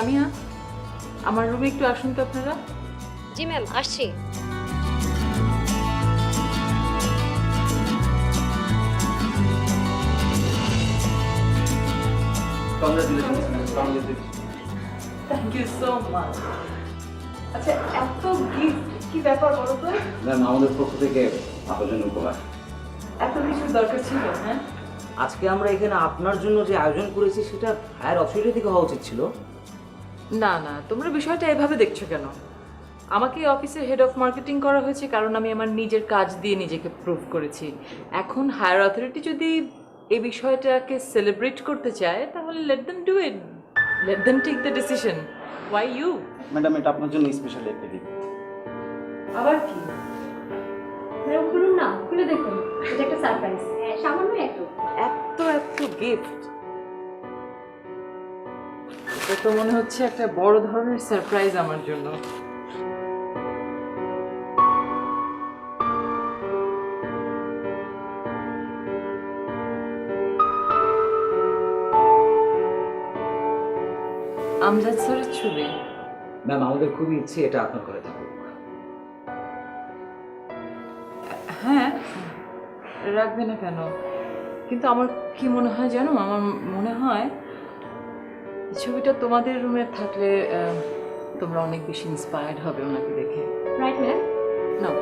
সামিয়া, আমার রুমে একটু আসুন তো আপনারা। জি ম্যাম, আসছি। Thank you so much. আচ্ছা, এত গিফট কি ব্যাপার বলো তো? ম্যাম, আমাদের পক্ষ থেকে আপনার জন্য উপহার। এত কিছুর দরকার ছিল? হ্যাঁ, আজকে আমরা এখানে আপনার জন্য যে আয়োজন করেছি সেটা হায়ার অথরিটি থেকে হওয়া উচিত ছিল। না না, তোমরা বিষয়টা এভাবে দেখছো কেন? আমাকে অফিসের হেড অফ মার্কেটিং করা হয়েছে কারণ আমি আমার নিজের কাজ দিয়ে নিজেকে প্রুভ করেছি। এখন হায়ার অথরিটি যদি এই বিষয়টাকে সেলিব্রেট করতে চায় তাহলে let them do it, let them take the decision. Why you? Madam, এটা আপনার জন্য স্পেশাল একটা গিফট। আবার কি? ম্যাডাম খুলুন না, খুলে দেখুন, এটা একটা সারপ্রাইজ। সামান্য একটু। এত এত গিফট, এটা তো মনে হচ্ছে একটা বড় ধরনের সারপ্রাইজ আমার জন্য। আমজাদ স্যারের ছবি। ম্যাম, আমাদের খুবই ইচ্ছে এটা আপনার ঘরে থাকুক। হ্যাঁ, রাখবে না কেন? কিন্তু আমার কি মনে হয় জানো, আমার মনে হয় এই ছবিটা তোমাদের রুমে থাকলে তোমরা অনেক বেশি ইন্সপায়ার্ড হবে ওনাকে দেখে। Right ma'am? নাও।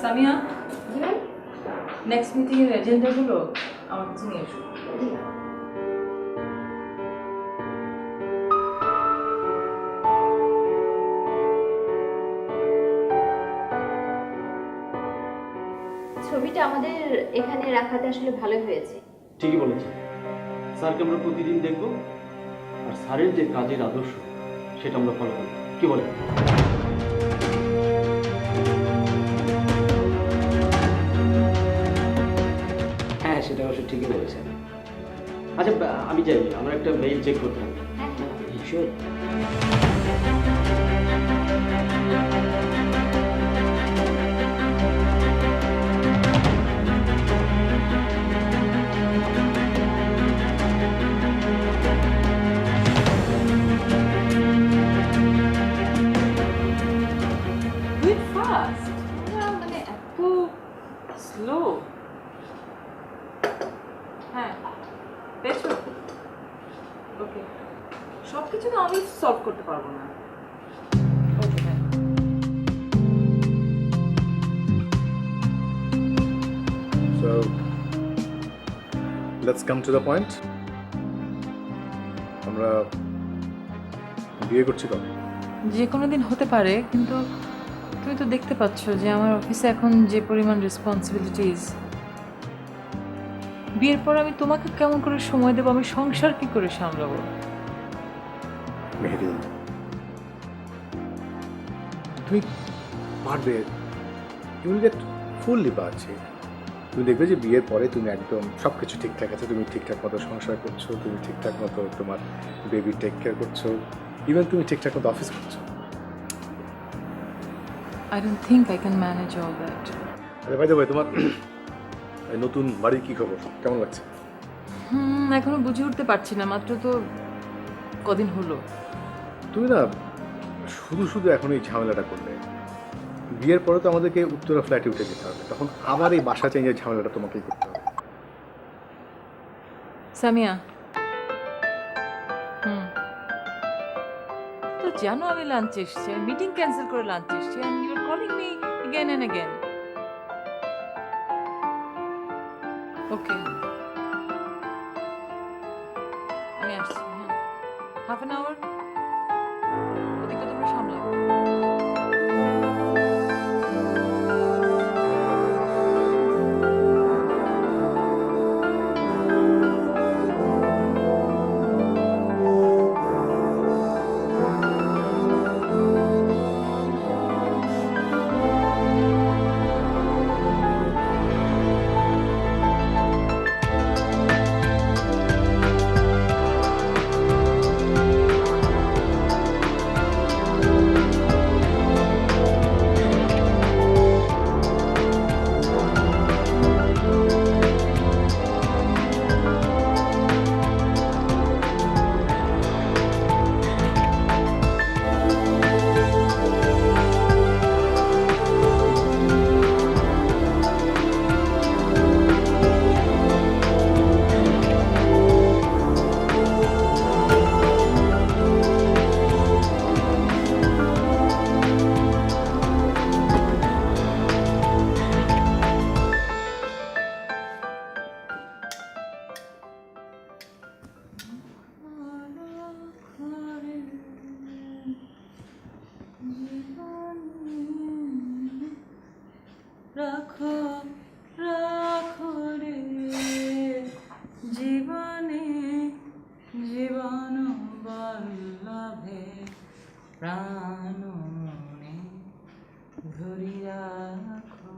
Samia, ji ma'am. Next meeting এর এজেন্ডাগুলো আমার কাছে নিয়ে এসো। ছবিটা আমাদের এখানে রাখাতে আসলে ভালো হয়েছে। ঠিকই বলেছেন। স্যারকে আমরা প্রতিদিন দেখব, আর স্যারের যে কাজের আদর্শ সেটা আমরা ফলো করব। কি বলেন? হ্যাঁ, সেটা অবশ্য ঠিকই বলেছেন। আচ্ছা, আমি যাই, আমরা একটা মেইল চেক করতে হবে। হ্যাঁ হ্যাঁ। Sure. Good fast. মানে এত স্লো। হ্যাঁ, পেয়েছো? ওকে, সব কিছু তো আমি সলভ করতে পারবো না। ওকে, হ্যাঁ। So, let's come to the point. আমরা বিয়ে করছি কবে? যে কোনো দিন হতে পারে, কিন্তু তুমি তো দেখতে পাচ্ছ যে আমার অফিসে এখন যে পরিমাণ রেসপন্সিবিলিটিস, বিয়ের পর আমি তোমাকে কেমন করে সময় দেবো, আমি সংসার কি করে সামলাবো? মেহেদি, তুমি পারবে। ইউ উইল গেট ফুললি পারছি। তুমি দেখবে যে বিয়ের পরে তুমি একদম সব কিছু ঠিকঠাক আছে, তুমি ঠিকঠাক মতো সংসার করছো, তুমি ঠিকঠাক মতো তোমার বেবি টেক কেয়ার করছো, ইভেন তুমি ঠিকঠাক মতো অফিস করছো। I don't think I can manage all that. আরে ভাই তোমার এই নতুন বাড়ির কি খবর, কেমন লাগছে? এখনো বুঝে উঠতে পারছি না, মাত্র তো কদিন হলো। তুমি না শুধু শুধু এখন এই ঝামেলাটা করলে। বিয়ের পরে তো আমাদেরকে উত্তরা ফ্ল্যাটে উঠে যেতে হবে, তখন আবার এই বাসা চেঞ্জের ঝামেলাটা তোমাকেই করতে হবে। সামিয়া, তো জানো আমি লাঞ্চে এসেছি, আমি মিটিং ক্যান্সেল করে লাঞ্চে এসেছি, and you are calling me again and again. Okay, আমি আসছি। হ্যাঁ, হাফ অ্যান আওয়ার ওদিকে তোমরা সামলাও। রাখো রাখো রে জীবনে জীবন বল্লভে প্রাণ মনে ধরি রাখো।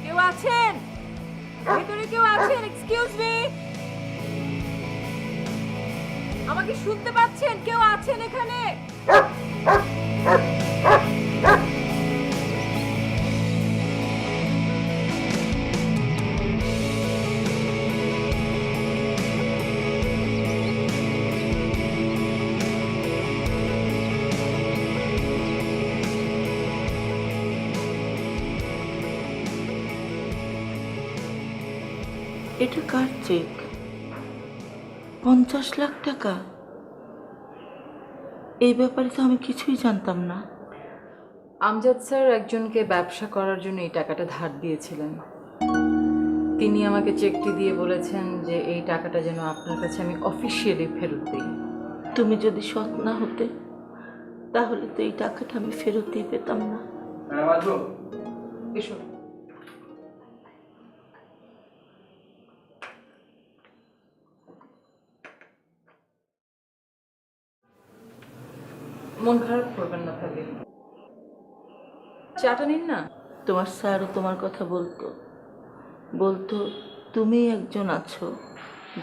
কেউ আছেন ভেতরে? কেউ আছেন? এক্সকিউজ মি, আমাকে শুনতে পাচ্ছেন? কেউ আছেন এখানে? এটা কার চেক? 50 লাখ টাকা? এই ব্যাপারে তো আমি কিছুই জানতাম না। আমজাদ স্যার একজনকে ব্যবসা করার জন্য এই টাকাটা ধার দিয়েছিলেন। তিনি আমাকে চেকটি দিয়ে বলেছেন যে এই টাকাটা যেন আপনার কাছে আমি অফিসিয়ালি ফেরত দিই। তুমি যদি সৎ না হতে তাহলে তো এই টাকাটা আমি ফেরতই পেতাম না। এসো। মন খারাপ করবেন না ফারিদ, চাটা নিন না। তোমার স্যারও তোমার কথা বলতো তুমি একজন আছো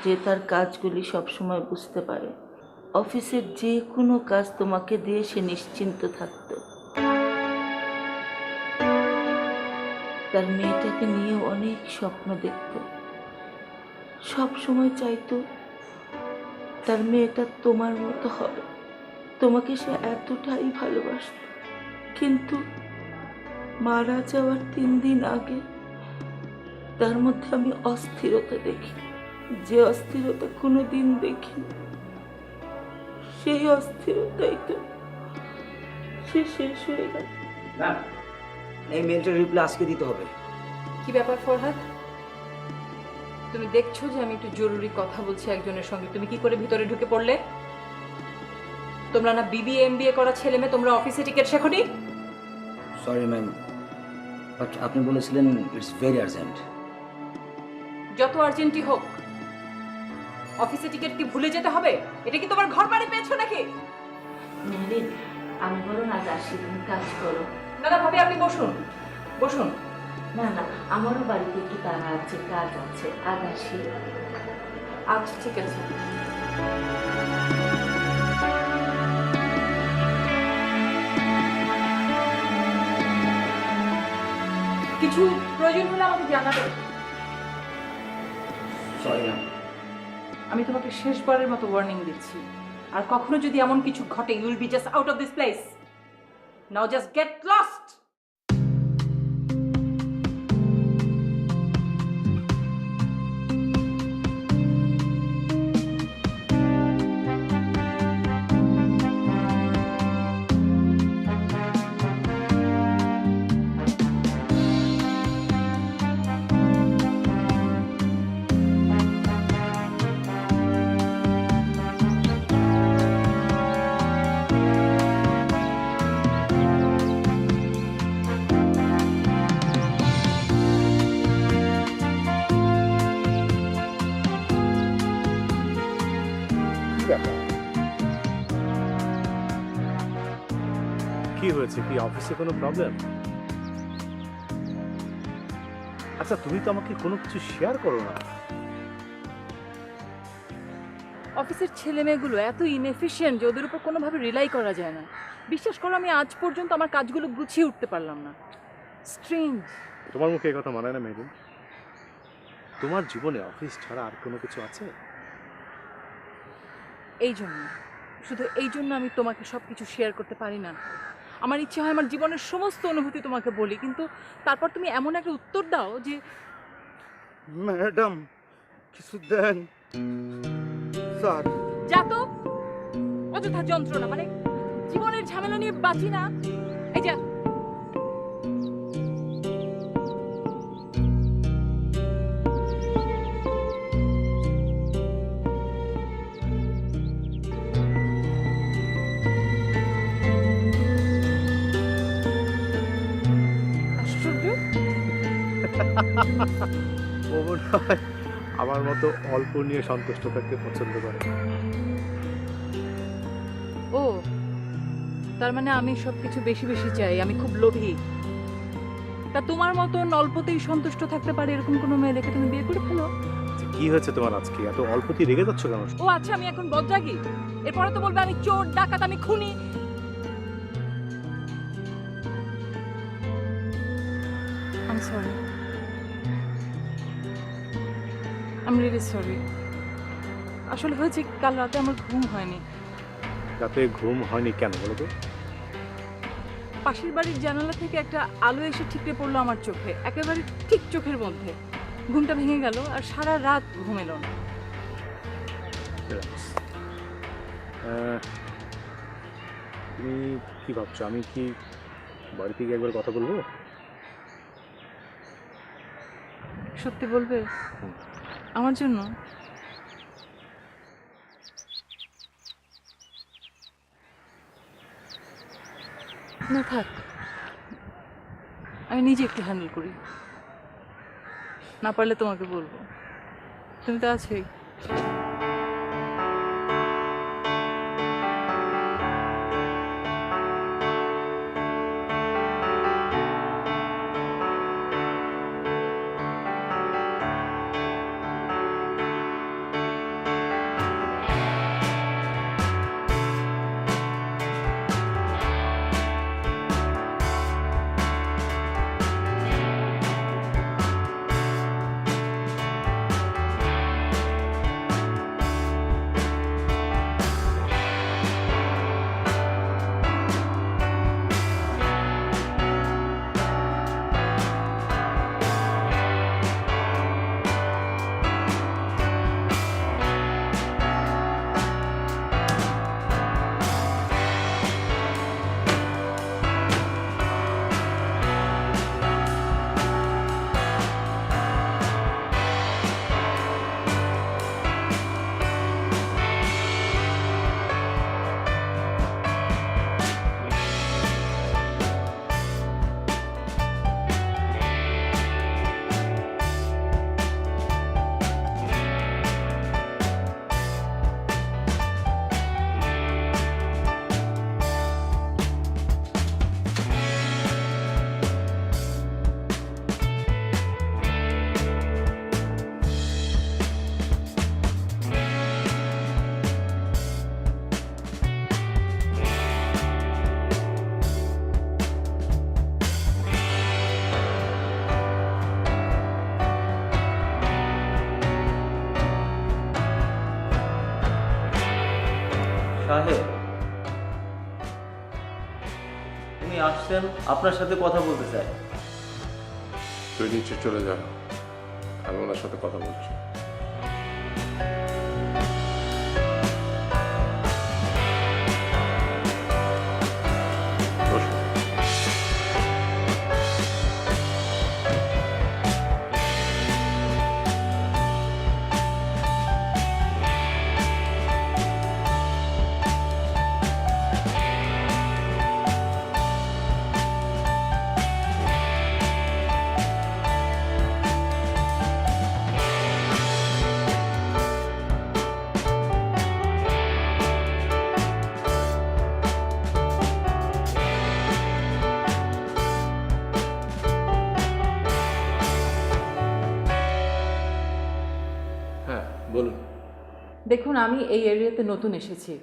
যে তার কাজগুলি সবসময় বুঝতে পারে। অফিসের যে কোনো কাজ তোমাকে দিয়ে সে নিশ্চিন্ত থাকতো। তার মেয়েটাকে নিয়ে অনেক স্বপ্ন দেখত, সব সময় চাইতো তার মেয়েটা তোমার মতো হবে। তোমাকে সে এতটাই ভালোবাসত। কিন্তু মারা যাওয়ার 3 দিন আগে তার মধ্যে আমি অস্থিরতা দেখি, যে অস্থিরতা কোনোদিন দেখিনি। সেই অস্থিরতাই তো সে শেষ হয়ে গেল। এই মেলটার রিপ্লাই আজকে দিতে হবে। কি ব্যাপার ফরহাদ, তুমি দেখছো যে আমি একটু জরুরি কথা বলছি একজনের সঙ্গে, তুমি কি করে ভিতরে ঢুকে পড়লে? তোমরা না বিবিএ এমবিএ করা ছেলে মেয়ে, তোমরা অফিসে টিকেট শেখোনি? সরি ম্যাম, বাট আপনি বলেছিলেন ইটস ভেরি আর্জেন্ট। যত আর্জেন্টই হোক, অফিসে টিকিট কি ভুলে যেতে হবে? এটা কি তোমার ঘর বাড়ি পেয়েছো নাকি? মেরিন, আমি বরং আজ আসি, তুমি কাজ করো। না না ভাবি, আপনি বসুন বসুন। না না, আমারও বাড়িতে একটু তাড়া আছে, কাজ আছে, আজ আসি। আচ্ছা ঠিক আছে। কিছু প্রয়োজন হলে আমাকে জানাবে। Sorry ma'am. আমি তোমাকে শেষবারের মতো ওয়ার্নিং দিচ্ছি, আর কখনো যদি এমন কিছু ঘটে, you will be just out of this place. Now just get lost. কি হয়েছে? কি অফিসে কোনো প্রবলেম? আচ্ছা, তুমি তো আমাকে কোনো কিছু শেয়ার করো না। অফিসের ছেলে মেয়েগুলো এত ইনএফিশিয়েন্ট যে ওদের উপর কোনোভাবে রিলাই করা যায় না। বিশ্বাস করো, আমি আজ পর্যন্ত আমার কাজগুলো গুছিয়ে উঠতে পারলাম না। স্ট্রেঞ্জ। তোমার মুখে এই কথা মানায় না মেরিন। তোমার জীবনে অফিস ছাড়া আর কোনো কিছু আছে? এই জন্য, শুধু এই জন্য আমি তোমাকে সব কিছু শেয়ার করতে পারি না। আমার ইচ্ছে হয় আমার জীবনের সমস্ত অনুভূতি তোমাকে বলি, কিন্তু তারপর তুমি এমন একটা উত্তর দাও যে ম্যাডাম কিছু দেন স্যার। যা তো, অযথা যন্ত্রণা, মানে জীবনের ঝামেলা নিয়ে বাঁচি না। এই যা। ও মনে হয় আমার মতো অল্প নিয়ে সন্তুষ্ট থাকতে পছন্দ করে। ও, তার মানে আমি সবকিছু বেশি বেশি চাই, আমি খুব লোভী। তা তোমার মতো অল্পতেই সন্তুষ্ট থাকতে পারে এরকম কোনো মেয়ে দেখে তুমি বিয়ে করে ফেলো? কি হয়েছে তোমার আজকে? এত অল্পতেই রেগে যাচ্ছ কেন? ও আচ্ছা, আমি এখন বজ্রাগী? এরপরে তো বলবে আমি চোর, ডাকাত, আমি খুনি। I'm sorry. I'm really sorry. আসলে হয়েছে, কাল রাতে আমার ঘুম হয়নি। রাতে ঘুম হয়নি কেন বলো তো? পাশের বাড়ির জানালা থেকে একটা আলো এসে ঠিকরে পড়লো আমার চোখে, একেবারে ঠিক চোখের মধ্যে। ঘুমটা ভেঙে গেল আর সারা রাত ঘুম এলো না। তুমি কি ভাবছো? আমি কি বাড়িতে গিয়ে একবার কথা বলবো? সত্যি বলবে আমার জন্য? না থাক, আমি নিজে একটু হ্যান্ডেল করি। না পারলে তোমাকে বলবো, তুমি তো আছোই। উনি আসছেন, আপনার সাথে কথা বলতে চাই। তুই নিচে চলে যা, আমি ওনার সাথে কথা বলছি। বসো। হ্যাঁ বলুন। দেখুন, আমি এই এরিয়াতে নতুন এসেছি।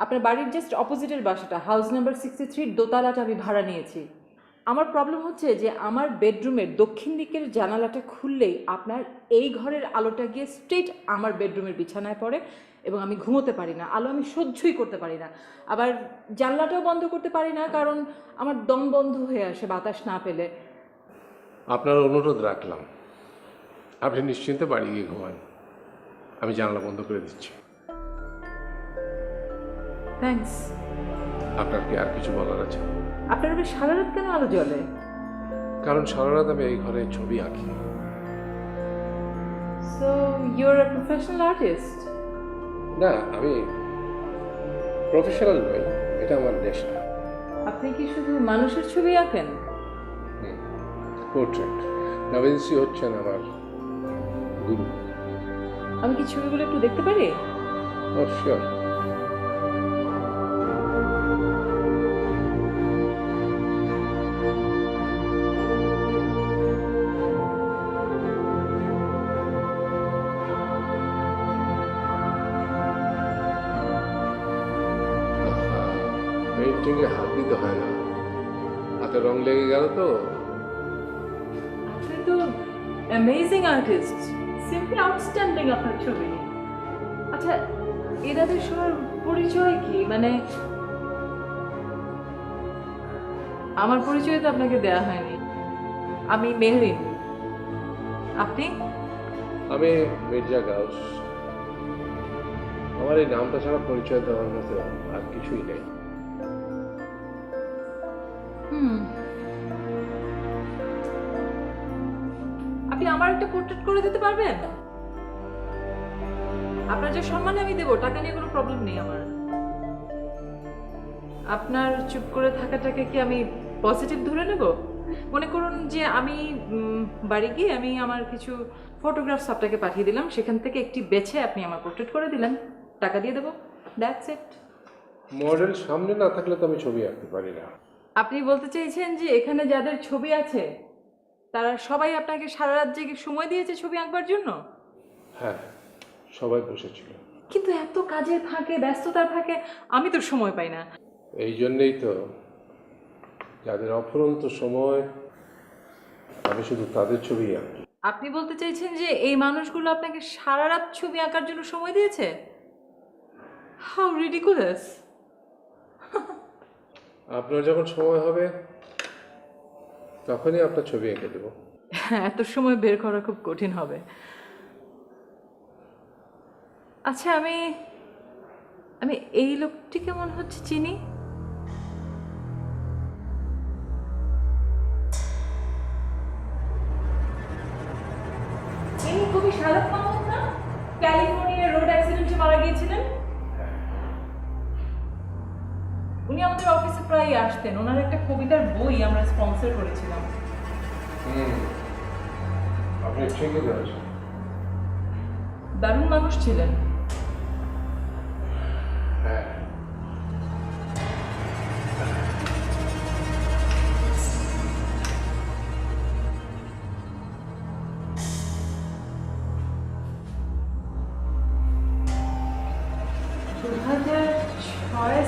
আপনার বাড়ির জাস্ট অপোজিটের বাসাটা, হাউস নাম্বার 63 দোতলাটা আমি ভাড়া নিয়েছি। আমার প্রবলেম হচ্ছে যে আমার বেডরুমের দক্ষিণ দিকের জানালাটা খুললেই আপনার এই ঘরের আলোটা গিয়ে স্ট্রেট আমার বেডরুমের বিছানায় পড়ে এবং আমি ঘুমোতে পারি না। আলো আমি সহ্যই করতে পারি না। আবার জানলাটাও বন্ধ করতে পারি না, কারণ আমার দম বন্ধ হয়ে আসে বাতাস না পেলে। আপনার অনুরোধ রাখলাম, আপনি নিশ্চিন্তে বাড়ি গিয়ে ঘুমান, আমি জানালা বন্ধ করে দিচ্ছি। থ্যাঙ্কস। আপনার কি আর কিছু বলার আছে? আপনার রুমে সারা রাত কেন আলো জ্বলে? কারণ সারা রাত আমি এই ঘরে ছবি আঁকি। So your a professional artist? না, আমি প্রফেশনাল নই, এটা আমার নেশা। আপনি কি শুধু মানুষের ছবি আঁকেন? পোর্ট্রেট। নবীনসি হচ্ছেন আমার গুরু। আমি কি ছবিগুলো একটু দেখতে পারি? ও শিওর। পেইন্টিংয়ে হাত দিতে হয় না, হাতে রং লেগে গেল তো। আপনি তো অ্যামেজিং আর্টিস্ট, সিম্পলি আউটস্ট্যান্ডিং আপনার ছবি। আচ্ছা, এনাদের সবার পরিচয় কি? মানে আমার পরিচয় তো আপনাকে দেয়া হয়নি। আমি মেহরিন। আপনি? আমি মির্জা গাউস। আমার এই নামটা ছাড়া পরিচয় দেওয়ার মতো আর কিছুই নেই। আপনি আমার একটা পোর্ট্রেট করে দিতে পারবেন? আপনার যে সম্মানে আমি দেবো, টাকা নিয়ে কোনো প্রবলেম নেই আমার। আপনার চুপ করে থাকাটাকে কি আমি পজিটিভ ধরে নেব? মনে করুন যে আমি বাড়ি গিয়ে আমি আমার কিছু ফটোগ্রাফস আপনাকে পাঠিয়ে দিলাম, সেখান থেকে একটি বেছে আপনি আমার পোর্ট্রেট করে দিলেন, টাকা দিয়ে দেবো, দ্যাটস ইট। মডেল সামনে না থাকলে তো আমি ছবি আঁকতে পারি না। আপনি বলতে চাইছেন যে এখানে যাদের ছবি আছে তারা সবাই আপনাকে সারা রাত জেগে সময় দিয়েছে ছবি আঁকবার জন্য? হ্যাঁ, সবাই বসেছিল। কিন্তু এত কাজের ফাঁকে, ব্যস্ততার ফাঁকে আমি তো সময় পাই না। এই জন্যেই তো যাদের অফুরন্ত সময়, আমি শুধু তাদের ছবি আঁকি। আপনি বলতে চাইছেন যে এই মানুষগুলো আপনাকে সারা রাত ছবি আঁকার জন্য সময় দিয়েছে? How ridiculous! আপনার যখন সময় হবে তখনই আপনার ছবি এঁকে দেবো। এত সময় বের করা খুব কঠিন হবে। আচ্ছা, আমি এই লোকটিকে মনে হচ্ছে চিনি। ইনি কবি শাহাদাত মাহমুদ না? ক্যালিফোর্নিয়ার রোড অ্যাক্সিডেন্টে মারা গিয়েছিলেন। উনি আমাদের অফিসে প্রায়ই আসতেন। ওনার একটা কবিতার বই আমরা স্পন্সর করেছিলাম। আপনি ঠিকই ধরেছেন। দারুণ মানুষ ছিলেন। হ্যাঁ,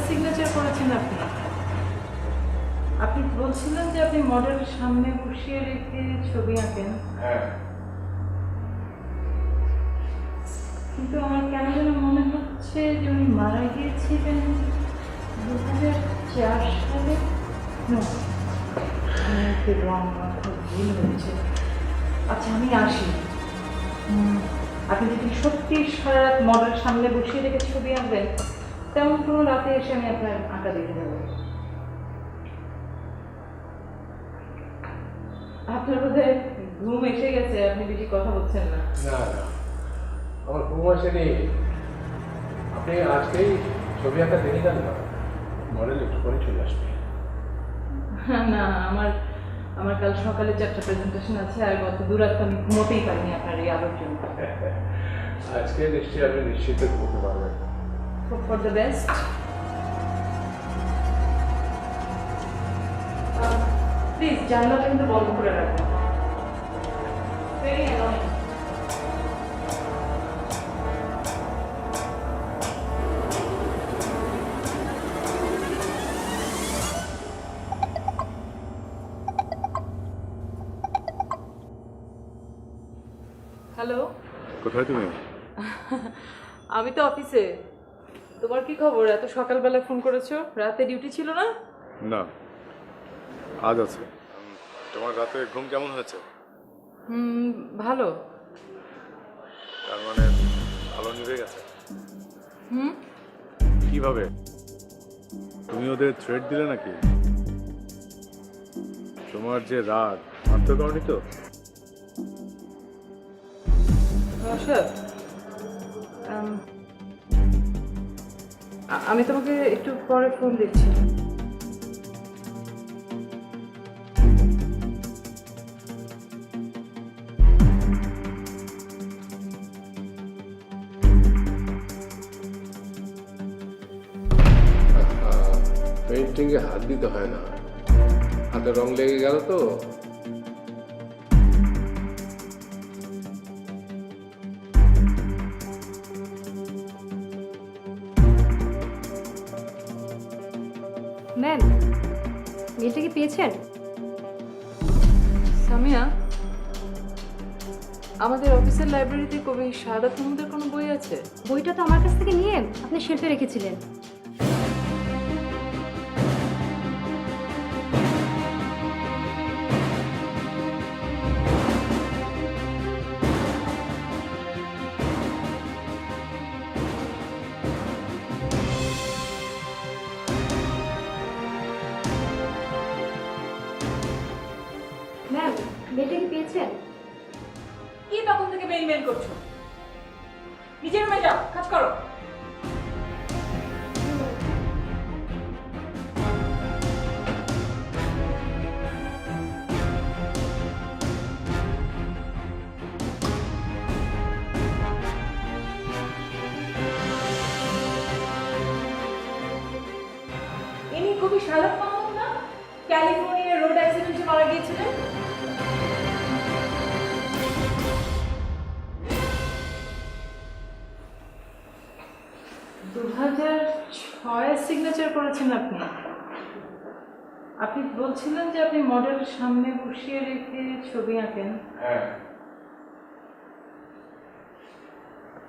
সিগনেচার করেছেন আপনি। আপনি বলছিলেন যে আপনি মডেল সামনে বসিয়ে রেখে ছবি আঁকেন। হ্যাঁ, কিন্তু আমার কেন যেন মনে হচ্ছে যে উনি মারা গিয়েছিলেন 2004 সালে। আচ্ছা আমি আসি। আপনি যদি সত্যি সারা রাত মডেল সামনে বসিয়ে রেখে ছবি আঁকবেন, তেমন কোনো রাতে এসে আমি আপনার আঁকা দেখে দেবো। আপনার বোধহয় ঘুম এসে গেছে, আপনি বেশি কথা বলছেন না। না না, আমার ঘুম আসেনি। আপনি আজকেই ছবি আঁকা দেখে যান না, মডেল একটু পরে চলে আসবে। না, আমার আমার কাল সকালে 4টা প্রেজেন্টেশন আছে, আর গত 2 রাত আমি ঘুমোতেই পারিনি আপনার এই আলোর জন্য। আজকে নিশ্চয়ই আপনি নিশ্চিত ঘুমোতে পারবেন। Hope for the best. Please জানলাটা কিন্তু বন্ধ করে রাখবেন। Very annoying. হ্যালো, কোথায় তুমি? আমি তো অফিসে। তোমার কি খবর? এত সকালবেলা ফোন করেছো? রাতে ডিউটি ছিল না? না, আজ আছে। তোমার রাতে ঘুম কেমন হয়েছে? ভালো। তার মানে ভালো নিভে গেছে। হুম, কিভাবে? তুমি ওদের থ্রেড দিলে নাকি? তোমার যে রাগ, মারতে পারোনি তো? অশোক, আমি তোমাকে একটু পরে ফোন দিচ্ছি। পেইন্টিংয়ে হাত দিতে হয় না, হাতে রং লেগে গেল তো। ম্যাম, মেলটা কি পেয়েছেন? সামিয়া, আমাদের অফিসের লাইব্রেরিতে কবি শাহাদাত মাহমুদের কোনো বই আছে? বইটা তো আমার কাছ থেকে নিয়ে আপনি শেলফে রেখেছিলেন। ম্যাম, মেলটা কি পেয়েছেন? কি তখন থেকে মেল মেল করছো? নিজের রুমে যাও, কাজ করো। ইনি কবি শাহাদাত মাহমুদ না? ক্যালিফোর্নিয়ার রোড অ্যাক্সিডেন্টে মারা গিয়েছিলেন। সিগনেচার করেছেন আপনি। আপনি বলছিলেন যে আপনি মডেল সামনে বসিয়ে রেখে ছবি আঁকেন। হ্যাঁ,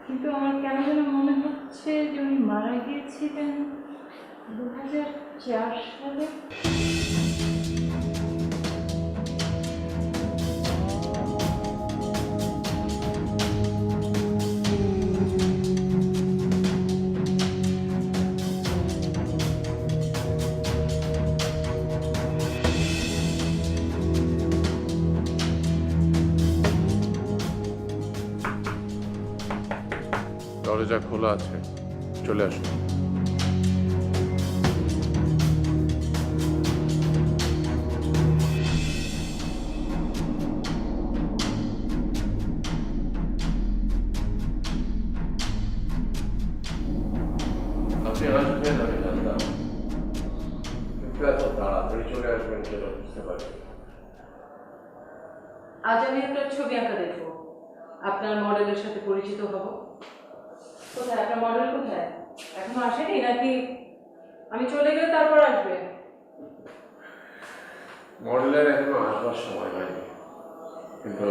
কিন্তু আমার কেন যেন মনে হচ্ছে যে উনি মারা গিয়েছিলেন 2004 সালে। দরজা খোলা আছে, চলে আসো। আপনি আসবেন আমি জানতাম, কিন্তু এত তাড়াতাড়ি চলে আসবেন সেটা বুঝতে পারি। আজ আমি একটা ছবি আঁকা দেখবো, আপনার মডেলের সাথে পরিচিত হব। কোথায় আপনার মডেল? কোথায়? এখনো আসেনি নাকি আমি চলে গেলে তারপর আসবে? মডেলের এখনো আসবার সময় হয়নি, কিন্তু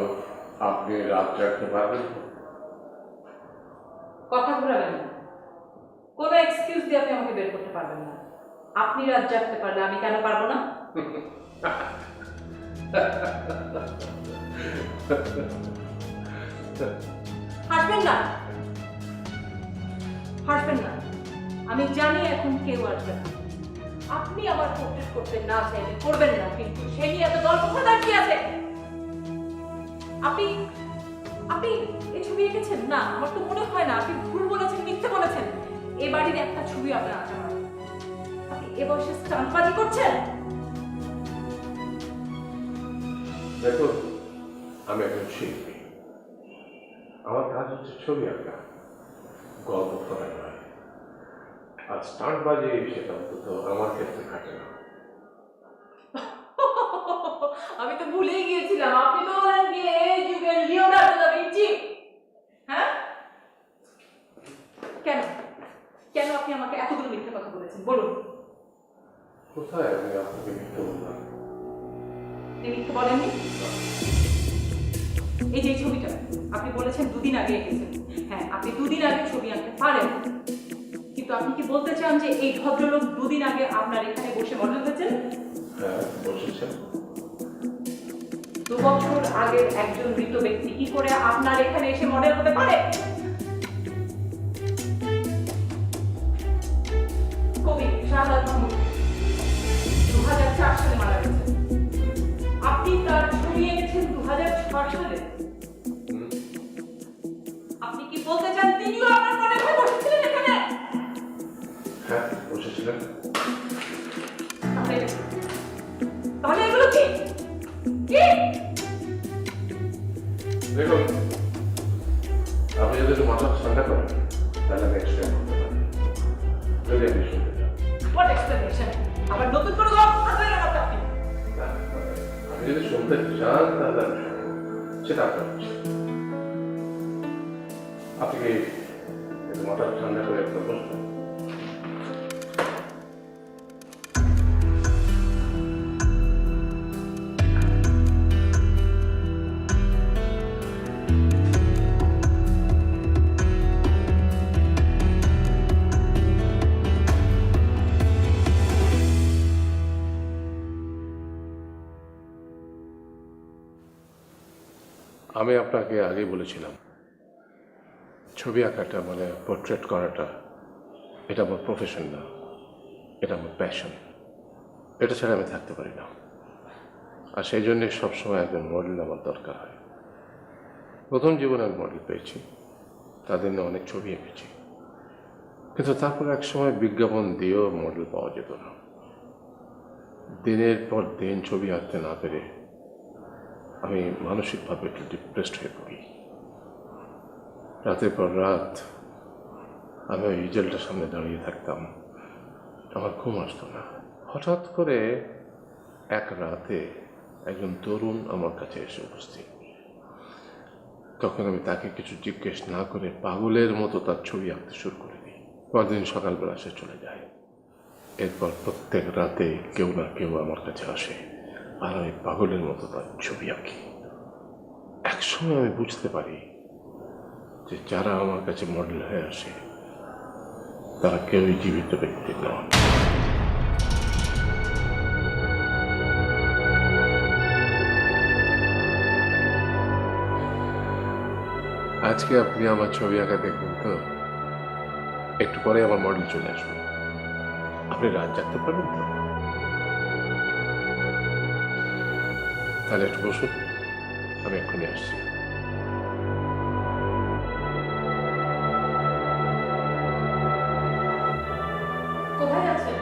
আপনি রাত রাখতে পারবেন? কথা ঘোরাবেন না, কোনো এক্সকিউজ দিয়ে আপনি আমাকে বের করতে পারবেন না। আপনি রাত জাগতে পারলে আমি কেন পারবো না? হাসবেন না, হাসবেন না। আমি জানি এখন কেউ আসবে না। আপনি আমার পোর্ট্রেট করতে না চাইলে করবেন না, কিন্তু সেই নিয়ে এত গল্প করার কি আছে? আপনি আপনি এই ছবি এঁকেছেন না? আমার তো মনে হয় না। আপনি ভুল বলেছেন, মিথ্যে বলেছেন। এ বাড়ির একটা ছবি আপনার আছে না। আপনি এ বয়সে স্টান্টবাজি করছেন? দেখো, আমি একজন শিল্পী। আমার কাজ হচ্ছে ছবি আঁকা, গল্প করা নয়। আর স্টান্ট বাজে সেটা অন্তত আমার ক্ষেত্রে খাটে না। আমি তো ভুলেই গিয়েছিলাম, আপনি তো বলেন যে এই যুগের লিওনার্দো দা ভিঞ্চি। হ্যাঁ, কেন কেন আপনি আমাকে এতগুলো মিথ্যে কথা বলেছেন বলুন? কোথায় আমি আপনাকে মিথ্যে বললাম? আপনি মিথ্যে বলেননি। এই যে ছবিটা আপনি বলেছেন দুদিন আগে এঁকেছেন। হ্যাঁ, আপনি দুদিন আগে ছবি আঁকতে পারেন, কিন্তু আপনি কি বলতে চান যে এই ভদ্রলোক দুদিন আগে আপনার এখানে বসে মডেল হয়েছেন? হ্যাঁ, বসেছেন। 2 বছর আগের একজন মৃত ব্যক্তি কি করে আপনার এখানে এসে মডেল হতে পারে? কবি শাহাদাত 2004 সালে মারা গেছেন। আপনি তার ছবি এঁকেছেন 2006 সালে। আপনি কি বলতে চান তিনিও আপনার মডেল হয়ে বসেছিলেন এখানে? হ্যাঁ, বসেছিলেন। তাহলে এগুলো কি? কি? দেখুন, আপনি যদি একটু মাথা ঠান্ডা করেন তাহলে আমি এক্সপ্লেন করতে পারি। যদি আপনি শুনতে চান। What explanation? আবার নতুন করে গল্প করতে গেলেন আপনি। না, আপনি যদি শুনতে চান তাহলে আমি শুনবো। সেটা আপনার ইচ্ছে। আপনি কি একটু মাথা ঠান্ডা করে একটা বসবেন? আমি আপনাকে আগেই বলেছিলাম, ছবি আঁকাটা মানে পোর্ট্রেট করাটা এটা আমার প্রফেশন না, এটা আমার প্যাশন। এটা ছাড়া আমি থাকতে পারি না। আর সেই জন্যে সবসময় একজন মডেল আমার দরকার হয়। প্রথম জীবনে আমি মডেল পেয়েছি, তাদের নিয়ে অনেক ছবি এঁকেছি, কিন্তু তারপর এক সময় বিজ্ঞাপন দিয়েও মডেল পাওয়া যেত না। দিনের পর দিন ছবি আঁকতে না পেরে আমি মানসিকভাবে একটু ডিপ্রেসড হয়ে পড়ি। রাতের পর রাত আমি ওই ইজেলটার সামনে দাঁড়িয়ে থাকতাম, আমার ঘুম আসতো না। হঠাৎ করে এক রাতে একজন তরুণ আমার কাছে এসে উপস্থিত। তখন আমি তাকে কিছু জিজ্ঞেস না করে পাগলের মতো তার ছবি আঁকতে শুরু করে দিই। পরদিন সকালবেলা সে চলে যায়। এরপর প্রত্যেক রাতে কেউ না কেউ আমার কাছে আসে, আর আমি পাগলের মতো তার ছবি আঁকি। একসময় আমি বুঝতে পারি যে যারা আমার কাছে মডেল হয়ে আসে তারা কেউই জীবিত ব্যক্তি নয়। আজকে আপনি আমার ছবি আঁকা দেখবেন তো, একটু পরে আমার মডেল চলে আসবে। আপনি রাত জাগতে পারবেন তো? তাহলে একটু বসুন, আমি এক্ষুনি আসছি। কোথায় যাচ্ছেন?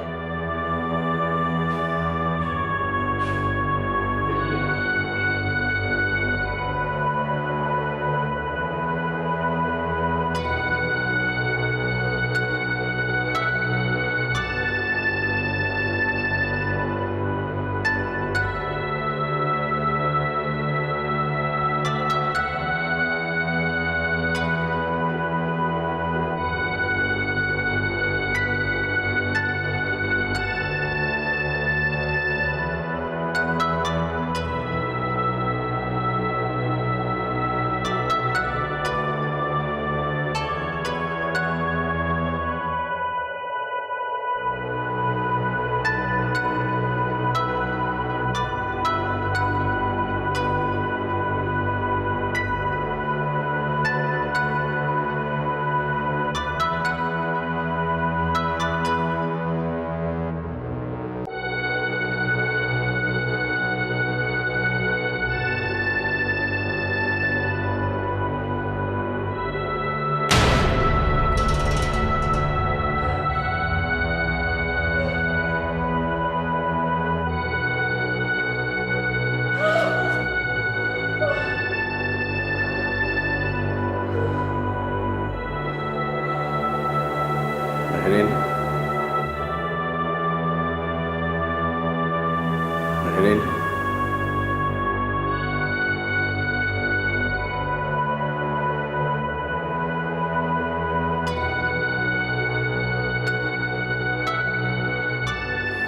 মেরিন,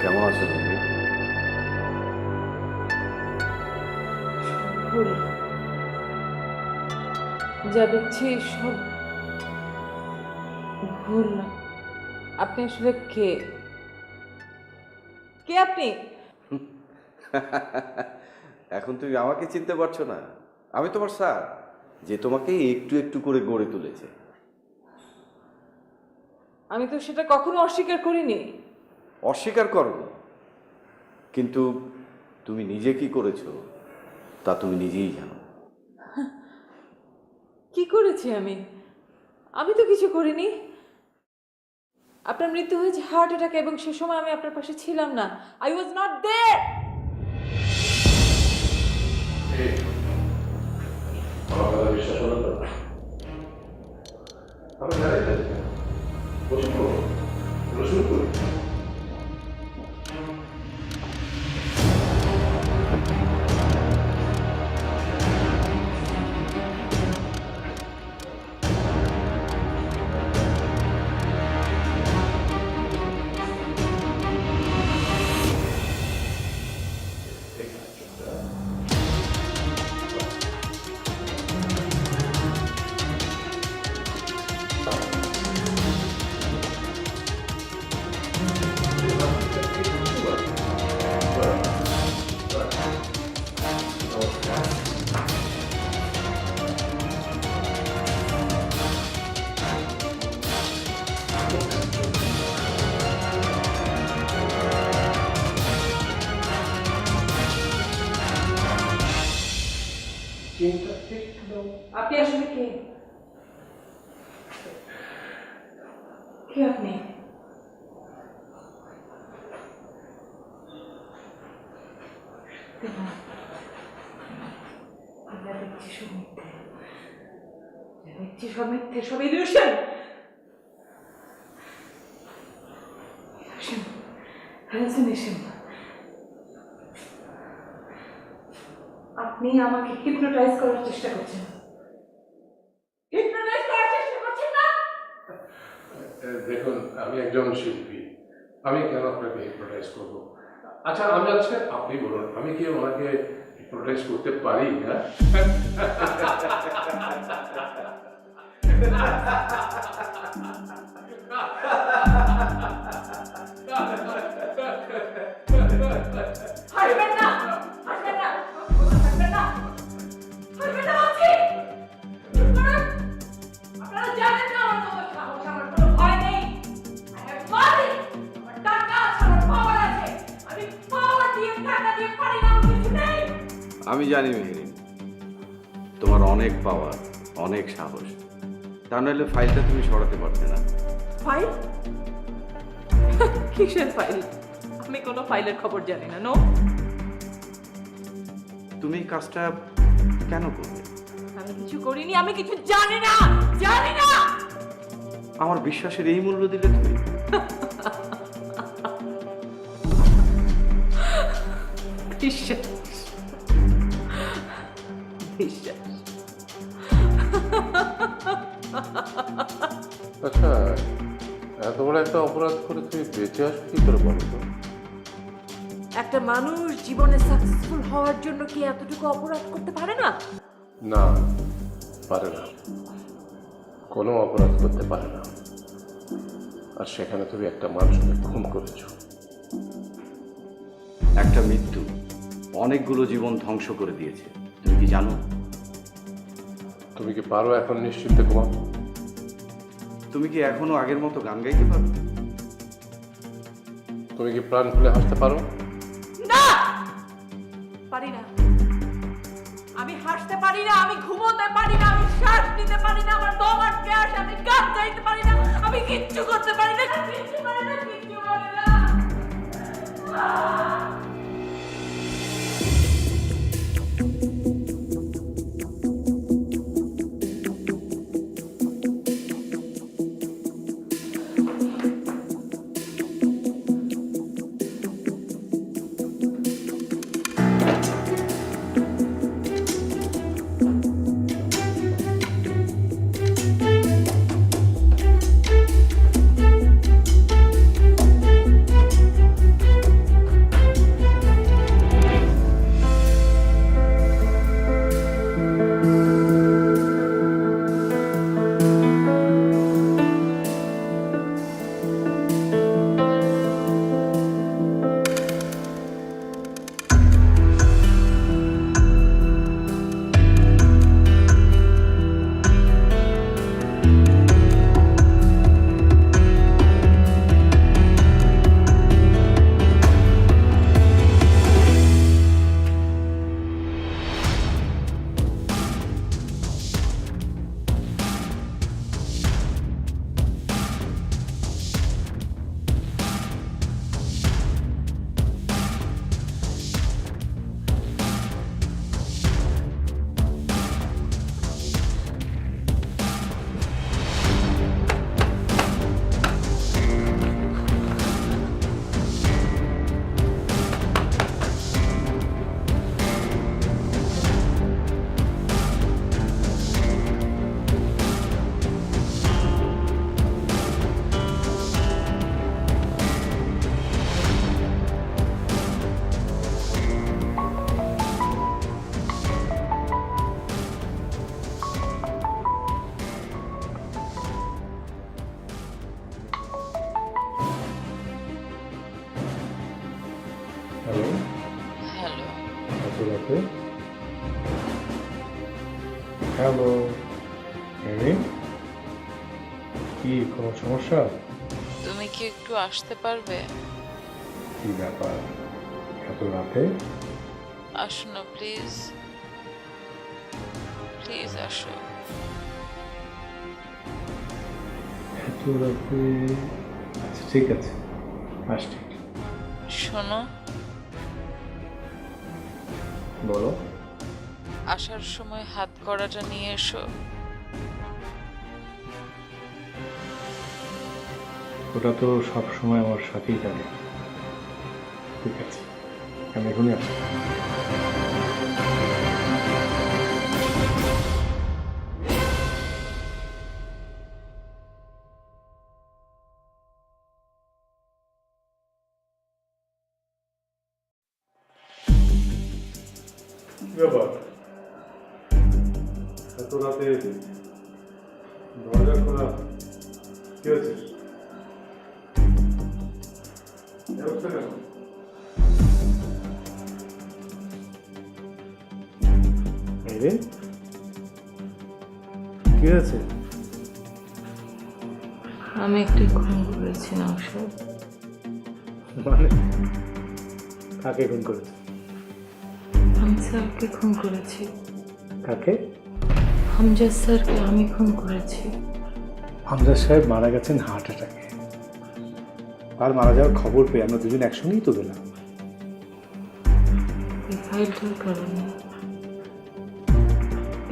কেমন আছো তুমি? ভুল। যা দেখছি সব ভুল না। আপনি আসলে কে? কে আপনি? এখন তুমি আমাকে চিনতে পারছো না? আমি তোমার স্যার, যে তোমাকে একটু একটু করে গড়ে তুলেছে। আমি তো সেটা কখনো অস্বীকার করিনি। অস্বীকার করো, কিন্তু তুমি নিজে কি করেছো তা তুমি নিজেই জানো। কি করেছি আমি? আমি তো কিছু করিনি। আপনার মৃত্যু হয়েছে হার্ট অ্যাটাক, এবং সে সময় আমি আপনার পাশে ছিলাম না। I was not there. আমার কথা বিশ্বাস হলো তো? আমি দাঁড়িয়ে থাকি, বসুন, শুরু করি। আপনি আসলে কে? কে আপনি? সব মিথ্যে, সব ইলিউশন। হ্যালুসিনেশন। আপনি আমাকে হিপনোটাইজ করার চেষ্টা করছেন। হিপনোটাইজ করার চেষ্টা করছেন না? দেখুন, আমি একজন শিল্পী, আমি কেন আপনাকে হিপনোটাইজ করবো? আচ্ছা, আমি আজকে আপনি বলুন, আমি কি ওনাকে হিপনোটাইজ করতে পারি না? হাসবেন না, হাসবেন না, হাসবেন না, হাসবেন না বলছি। আপনারা জানেন না আমার কত সাহস, আমার কোনো ভয় নেই। I have money, আমার টাকা আছে, আমার পাওয়ার আছে। আমি পাওয়ার দিয়ে, টাকা দিয়ে পারি না, আমার কিছু নেই। আমি জানি মেহরিন, তোমার অনেক পাওয়ার, অনেক সাহস। তা নাহলে ফাইলটা তুমি সরাতে পারতে না। ফাইল? কিসের ফাইল? আমি কোনো ফাইলের খবর জানি না। নো, তুমি এই কাজটা কেন করবে? আমি কিছু করিনি, আমি কিছু জানি না, জানি না। আমার বিশ্বাসের এই মূল্য দিলে তুমি? বিশ্বাস, বিশ্বাস। আচ্ছা, এত বড় একটা অপরাধ করে তুমি বেঁচে আসো কি করে বলো তো? একটা মানুষ জীবনে সাকসেসফুল হওয়ার জন্য কি এতটুকু অপরাধ করতে পারে না? না, পারে না, কোনো অপরাধ করতে পারে না। আর সেখানে তুমি একটা মানুষকে খুন করেছো। একটা মৃত্যু অনেকগুলো জীবন ধ্বংস করে দিয়েছে, তুমি কি জানো? তুমি কি পারো এখন নিশ্চিন্তে ঘুমাও? তুমি কি এখনো আগের মতো গান গাইতে পারো? তুমি কি প্রাণ খুলে হাসতে পারো? না, পারি না। আমি হাসতে পারি না, আমি ঘুমোতে পারি না, আমি শ্বাস নিতে পারি না, আমার দম আটকে আসে, আমি গান গাইতে পারি না, আমি কিচ্ছু করতে পারি না, কিচ্ছু পারি না, কিচ্ছু পারি না। হ্যালো, হ্যালো, এত রাতে? হ্যালো মেরিন, কি কোনো সমস্যা? তুমি কি একটু আসতে পারবে? কি ব্যাপার এত রাতে? আসো না প্লিজ, প্লিজ আসো। এত রাতে? আচ্ছা ঠিক আছে, আসছি। শোনো, বলো। আসার সময় হাত কড়াটা নিয়ে এসো। ওটা তো সব সময় আমার সাথেই থাকে। ঠিক আছে, আমি এখনই আসছি। ব্যাপার এত রাতে দরজা খোলা, কি হয়েছে? ব্যবস্থা কেন? কি হয়েছে? আমি একটু খুন করেছি নওশাদ। মানে কাকে খুন করেছে? আমি স্যারকে খুন করেছি। কাকে? হামজাদ স্যারকে আমি খুন করেছি। হামজা সাহেব মারা গেছেন হার্ট অ্যাটাকে। আর মারা যাওয়ার খবর পেয়ে আমরা দুজন একসঙ্গেই তো গেলাম। এই ফাইলটার কারণে,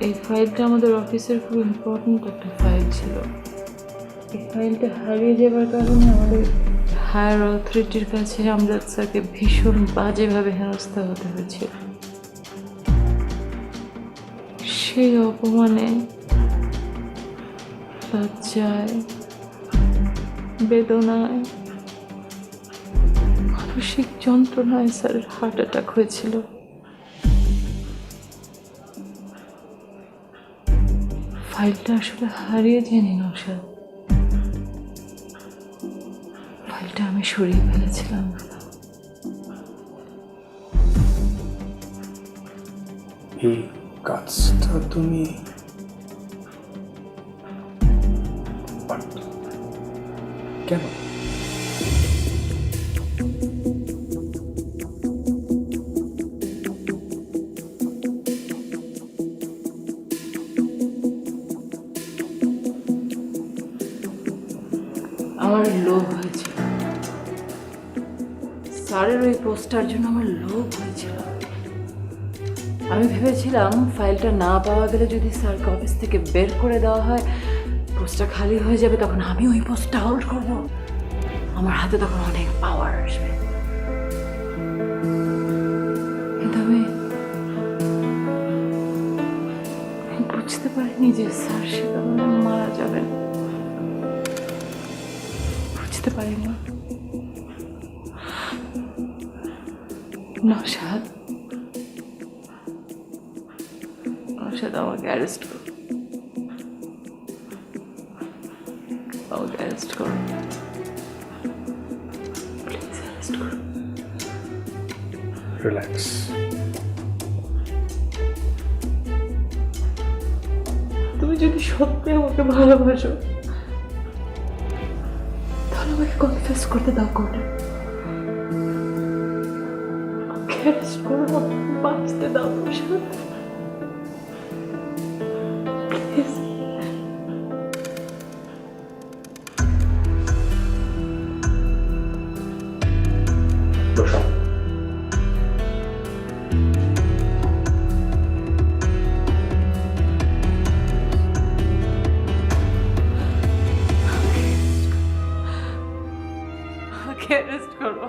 এই ফাইলটা আমাদের অফিসের খুব ইম্পর্ট্যান্ট একটা ফাইল ছিল। এই ফাইলটা হারিয়ে যাবার কারণে আমাদের হায়ার অথরিটির কাছে আমজাদ স্যারকে ভীষণ বাজেভাবে হেনস্থা হতে হয়েছিল। সেই অপমানে, লজ্জায়, বেদনায়, মানসিক যন্ত্রণায় স্যারের হার্ট অ্যাটাক হয়েছিল। ফাইলটা আসলে হারিয়ে যায়নি নওশাদ, ফাইলটা আমি সরিয়ে ফেলেছিলাম। এই কাজটা তুমি কেন? আমার লোভ হয়েছিল, স্যারের ওই পোস্টার জন্য আমার লোভ হয়েছিল। আমি ভেবেছিলাম ফাইলটা না পাওয়া গেলে যদি স্যারকে অফিস থেকে বের করে দেওয়া হয়, পোস্টটা খালি হয়ে যাবে, তখন আমি ওই পোস্টটা হোল্ড করবো, আমার হাতে তখন অনেক পাওয়ার আসবে। কিন্তু আমি বুঝতে পারিনি যে স্যার সে কারণে মারা যাবেন, বুঝতে পারিনি। নওশাদ, নওশাদ আমাকে অ্যারেস্ট করো, আমাকে অ্যারেস্ট করো, প্লিজ অ্যারেস্ট করো। রিল্যাক্স। তুমি যদি সত্যি আমাকে ভালোবাসো তাহলে আমাকে কনফেস করতে দাও কোর্টে, আমাকে অ্যারেস্ট করো, বাঁচতে দাও নওশাদ, প্লিজ। বসো। আমাকে অ্যারেস্ট করো।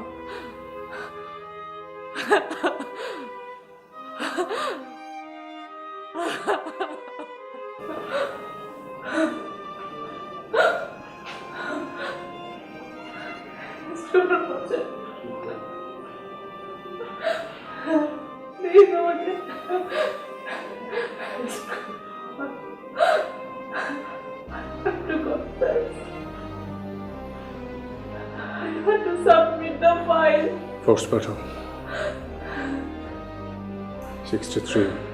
প্লিজ আমাকে to confess. I want to submit the file. Force Pathao. 63